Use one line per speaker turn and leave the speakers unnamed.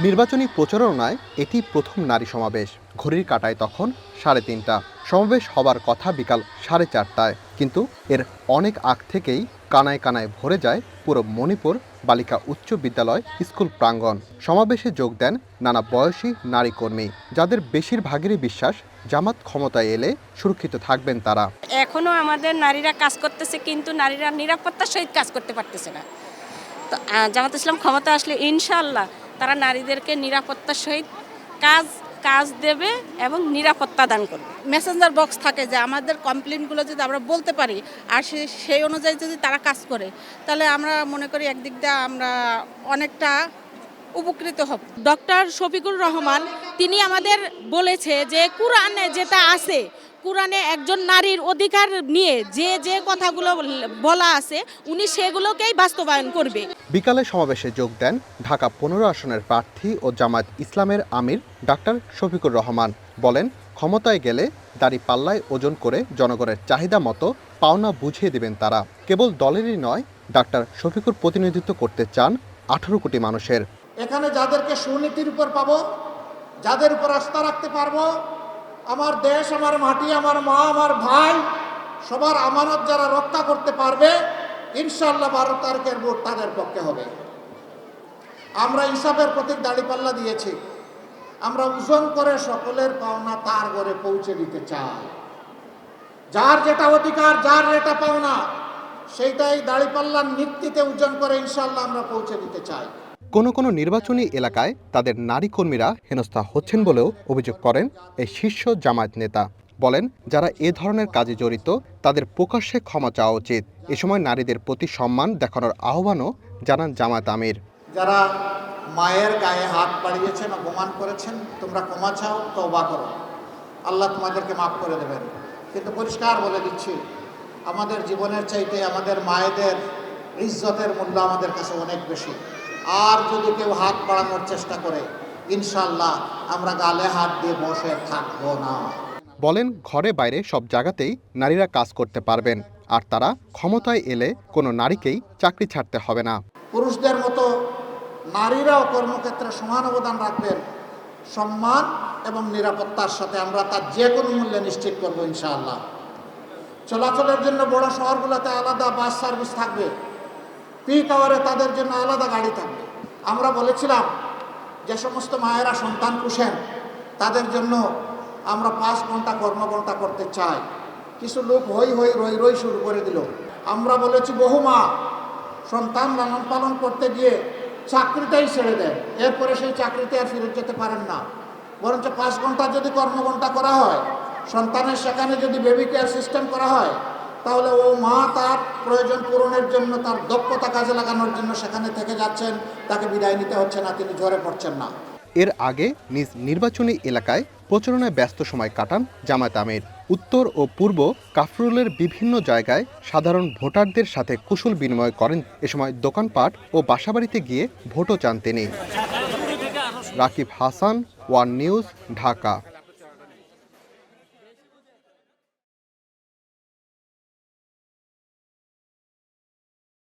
নির্বাচনী প্রচারণায় এটি প্রথম নারী সমাবেশ। ঘড়ির কাঁটায় তখন 3:30। সমাবেশ হবার কথা বিকাল 4:30টায়, কিন্তু এর অনেক আগ থেকেই কানায় কানায় ভরে যায় পুরো মণিপুর বালিকা উচ্চ বিদ্যালয় স্কুল প্রাঙ্গণ। সমাবেশে যোগ দেন নানা বয়সী নারী কর্মী, যাদের বেশিরভাগেরই বিশ্বাস জামাত ক্ষমতায় এলে সুরক্ষিত থাকবেন তারা।
এখনো আমাদের নারীরা কাজ করতেছে, কিন্তু নারীরা নিরাপত্তার সহিত কাজ করতে পারতেছে না। তো জামাত ইসলাম ক্ষমতা আসলে ইনশাআল্লাহ তারা নারীদেরকে নিরাপত্তার সহিত কাজ দেবে এবং নিরাপত্তা দান করবে।
মেসেঞ্জার বক্স থাকে যে আমাদের কমপ্লেনগুলো যদি আমরা বলতে পারি আর সেই অনুযায়ী যদি তারা কাজ করে, তাহলে আমরা মনে করি একদিক দিয়ে আমরা অনেকটা উপকৃত হব।
ডক্টর শফিকুর রহমান তিনি আমাদের বলেছে যে কুরআনে যেটা আছে, কুরআনে একজন নারীর অধিকার নিয়ে যে কথাগুলো বলা আছে উনি সেগুলোকেই বাস্তবায়ন করবে।
বিকালে সমাবেশে যোগ দেন ঢাকা 15 আসনের প্রার্থী ও জামায়াত ইসলামের আমির ডাক্তার শফিকুর রহমান। বলেন, ক্ষমতায় গেলে দাড়ি পাল্লায় ওজন করে জনগণের চাহিদা মতো পাওনা বুঝিয়ে দেবেন তারা। কেবল দলেরই নয়, ডাক্তার শফিকুর প্রতিনিধিত্ব করতে চান 18 কোটি মানুষের।
এখানে যাদেরকে সুনীতির উপর পাবো, যাদের উপর আস্থা রাখতে পারবো, আমার দেশ, আমার মাটি, আমার মা, আমার ভাই, সবার আমানত যারা রক্ষা করতে পারবে, ইনশাআল্লাহ 12 তারিখের ভোট তাদের পক্ষে হবে। আমরা ইনসাফের প্রতীক দাড়িপাল্লা দিয়েছি। আমরা ওজন করে সকলের পাওনা তার ঘরে পৌঁছে দিতে চাই। যার যেটা অধিকার, যার যেটা পাওনা, সেইটাই দাড়িপাল্লার ভিত্তিতে ওজন করে ইনশাআল্লাহ আমরা পৌঁছে দিতে চাই।
কোনো কোনো নির্বাচনী এলাকায় তাদের নারী কর্মীরা হেনস্থা হচ্ছেন বলেও অভিযোগ করেন এই শীর্ষ জামায়াত নেতা। বলেন, যারা এ ধরনের কাজে জড়িত তাদের প্রকাশ্যে ক্ষমা চাওয়া উচিত। এ সময় নারীদের প্রতি সম্মান দেখানোর আহ্বানও জানান জামায়াত আমির।
যারা মায়ের গায়ে হাত বাড়িয়েছেন, অপমান করেছেন, তোমরা ক্ষমা চাও, তওবা করো, আল্লাহ তোমাদেরকে মাফ করে দেবেন। কিন্তু পরিষ্কার বলে দিচ্ছি, আমাদের জীবনের চাইতে আমাদের মায়েদের ইজ্জতের মূল্য আমাদের কাছে অনেক বেশি। আর যদি কেউ হাত বাড়ানোর চেষ্টা করে, ইনশাআল্লাহ আমরা গালে হাত দিয়ে বসে থাকবো না।
বলেন, ঘরে বাইরে সব জায়গাতেই নারীরা কাজ করতে পারবেন, আর তারা ক্ষমতায় এলে কোনো নারীকেই চাকরি ছাড়তে হবে না।
পুরুষদের মতো নারীরাও কর্মক্ষেত্রে সমান অবদান রাখবেন। সম্মান এবং নিরাপত্তার সাথে আমরা তার যে কোনো মূল্যে নিশ্চিত করবো ইনশাআল্লাহ। চলাচলের জন্য বড় শহরগুলোতে আলাদা বাস সার্ভিস থাকবে, পিক আওয়ারে তাদের জন্য আলাদা গাড়ি থাকবে। আমরা বলেছিলাম যে সমস্ত মায়েরা সন্তান পুষেন তাদের জন্য আমরা 5 ঘন্টা কর্মঘণ্টা করতে চাই। কিছু লোক হই রই শুরু করে দিল। আমরা বলেছি বহু মা সন্তান লালন পালন করতে গিয়ে চাকরিটাই ছেড়ে দেন, এরপরে সেই চাকরিতে আর ফিরে যেতে পারেন না। বরঞ্চ 5 ঘন্টা যদি কর্মঘণ্টা করা হয়, সন্তানের সেখানে যদি বেবি কেয়ার সিস্টেম করা হয়, তাহলে ও মা তার প্রয়োজন পূরণের জন্য, তার দক্ষতা কাজে লাগানোর জন্য সেখানে থেকে যাচ্ছেন, তাকে বিদায় নিতে হচ্ছে না, তিনি ঝরে পড়ছেন না।
এর আগে নিজ নির্বাচনী এলাকায় প্রচারণায় ব্যস্ত সময় কাটান জামায়াত আমির। উত্তর ও পূর্ব কাফরুলের বিভিন্ন জায়গায় সাধারণ ভোটারদের সাথে কুশল বিনিময় করেন। এ সময় দোকানপাট ও বাসাবাড়িতে গিয়ে ভোটও চান তিনি। Rakib Hasan, one news, Dhaka.